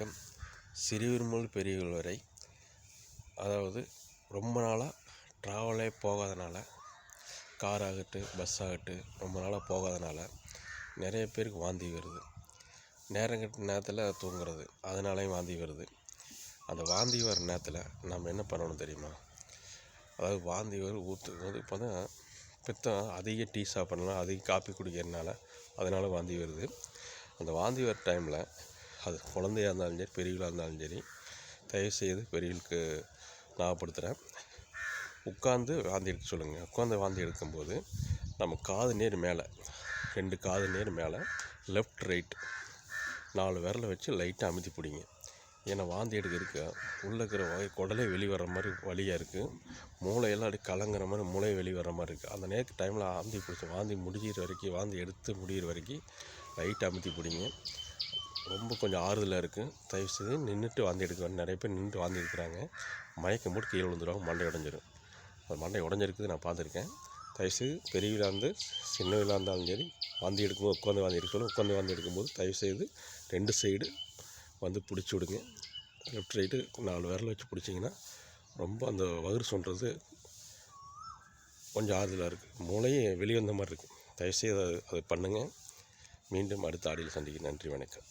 வணக்கம். சிறியவர் முதல் பெரியவர் வரை, அதாவது ரொம்ப நாளாக ட்ராவலே போகாதனால, கார் ஆகட்டும் பஸ் ஆகட்டும் ரொம்ப நாளாக போகாதனால நிறைய பேருக்கு வாந்தி வருது. நேரங்கட்ட நேரத்தில் தூங்குறது, அதனாலையும் வாந்தி வருது. அந்த வாந்தி வர நேரத்தில் நம்ம என்ன பண்ணணும் தெரியுமா? அதாவது வாந்தி ஊற்றுறது இப்போ தான் பித்தம் அதிக டீ சாப்பிட்றனால, அதிக காப்பி குடிக்கிறதுனால அதனால் வாந்தி வருது. அந்த வாந்தி வர டைமில் அது குழந்தையாக இருந்தாலும் சரி, பெரியவளாக இருந்தாலும் சரி, தயவுசெய்து பெரியவளுக்கு ஞாபகப்படுத்துகிறேன், உட்காந்து வாந்தி எடுக்க சொல்லுங்கள். உட்காந்து வாந்தி எடுக்கும்போது நம்ம காது நேர் மேலே, 2 காது நேர் மேலே லெஃப்ட் ரைட் 4 விரலை வச்சு லைட்டாக அமுத்தி பிடிங்க. ஏன்னா வாந்தி எடுக்க உள்ளே இருக்கிற குடலே வெளிவர மாதிரி வழியாக இருக்குது, மூளையெல்லாம் அப்படி கலங்குற மாதிரி மூளை வெளிவர மாதிரி இருக்குது. அந்த நேரத்து டைமில் வாந்தி முடிகிற வரைக்கும், வாந்தி எடுத்து முடிகிற வரைக்கும் லைட்டாக அமுத்தி பிடிங்க. ரொம்ப கொஞ்சம் ஆறுதலாக இருக்குது. தயவுசெய்து நின்றுட்டு வாந்தி எடுக்க நிறைய பேர் நின்றுட்டு வாந்தி எடுக்கிறாங்க, மயக்கம் போட்டு கீழே விழுந்துருவாங்க, மண்டை உடஞ்சிரும். அது மண்டை உடஞ்சிருக்குது நான் பார்த்துருக்கேன். தயவுசெய்து பெரியவளாக இருந்து சின்னவளாக இருந்தாலும் சரி, வாந்தி எடுக்கும்போது உட்காந்து வாந்தி எடுக்க சொல்லுங்கள். உட்காந்து வாந்தி எடுக்கும்போது தயவுசெய்து 2 சைடு பிடிச்சி விடுங்க. லெஃப்ட் ரைட்டு 4 விரல் வச்சு பிடிச்சிங்கன்னா ரொம்ப அந்த வயிறு சொல்கிறது கொஞ்சம் ஆறுதலாக இருக்குது, மூளையே வெளியே வந்த மாதிரி இருக்குது. தயவுசெய்து அதை பண்ணுங்கள். மீண்டும் அடுத்த ஆடியில் சந்திக்கிறேன். நன்றி, வணக்கம்.